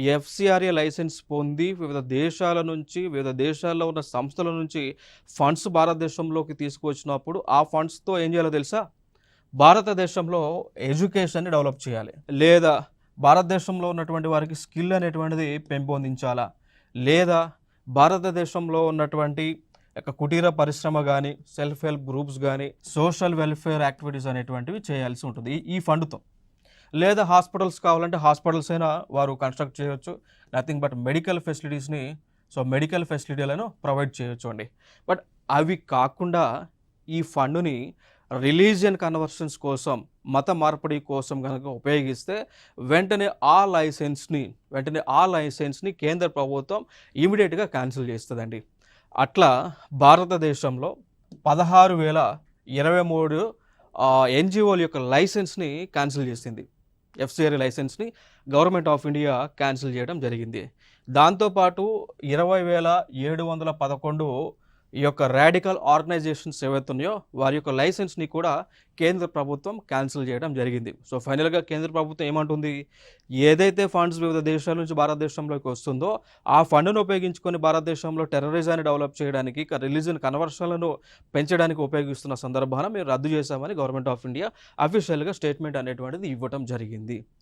FCRA licence పొంది వివిధ దేశాల నుంచి, వివిధ దేశాల్లో ఉన్న సంస్థల నుంచి ఫండ్స్ భారతదేశంలోకి తీసుకువచ్చినప్పుడు, ఆ ఫండ్స్‌తో ఏం చేయాలో తెలుసా? భారతదేశంలో ఎడ్యుకేషన్‌ని డెవలప్ చేయాలి. లేదా భారతదేశంలో ఉన్నటువంటి వారికి స్కిల్ అనేటువంటిది పెంపొందించాలా? లేదా భారతదేశంలో ఉన్నటువంటి కుటీర పరిశ్రమ గానీ, సెల్ఫ్ హెల్ప్ గ్రూప్స్ గానీ, సోషల్ వెల్‌ఫేర్ యాక్టివిటీస్ అనేటువంటివి చేయాల్సి ఉంటుంది ఈ ఫండ్‌తో. లేదా హాస్పిటల్స్ కావాలంటే హాస్పిటల్స్ అయినా వారు కన్‌స్ట్రక్ట్ చేయొచ్చు. నథింగ్ బట్ మెడికల్ ఫెసిలిటీస్‌ని మెడికల్ ఫెసిలిటీలను ప్రొవైడ్ చేయొచ్చు అండి. బట్ అవి కాకుండా ఈ ఫండుని రిలీజియన్ కన్వర్షన్స్ కోసం, మత మార్పిడి కోసం గనక ఉపయోగిస్తే వెంటనే ఆ లైసెన్స్‌ని కేంద్ర ప్రభుత్వం ఇమ్మీడియేట్‌గా క్యాన్సిల్ చేస్తదండి. అట్లా భారతదేశంలో 16,023 ఎన్‌జీఓల యొక్క లైసెన్స్‌ని క్యాన్సిల్ చేసింది. ఎఫ్‌సిఆర్‌ఏ లైసెన్స్‌ని గవర్నమెంట్ ఆఫ్ ఇండియా క్యాన్సిల్ చేయడం జరిగింది. దాంతో పాటు 20,711 ఈ యొక్క రాడికల్ ఆర్గనైజేషన్స్ ఏవైతే ఉన్నాయో వారి యొక్క లైసెన్స్‌ని కూడా కేంద్ర ప్రభుత్వం క్యాన్సిల్ చేయడం జరిగింది. ఫైనల్‌గా కేంద్ర ప్రభుత్వం ఏమంటుంది? ఏదైతే ఫండ్స్ వివిధ దేశాల నుంచి భారతదేశంలోకి వస్తుందో, ఆ ఫండ్‌ను ఉపయోగించుకొని భారతదేశంలో టెర్రరిజాన్ని డెవలప్ చేయడానికి, రిలీజియన్ కన్వర్షన్‌లను పెంచడానికి ఉపయోగిస్తున్న సందర్భాన మేము రద్దు చేశామని గవర్నమెంట్ ఆఫ్ ఇండియా అఫీషియల్‌గా స్టేట్మెంట్ అనేటువంటిది ఇవ్వటం జరిగింది.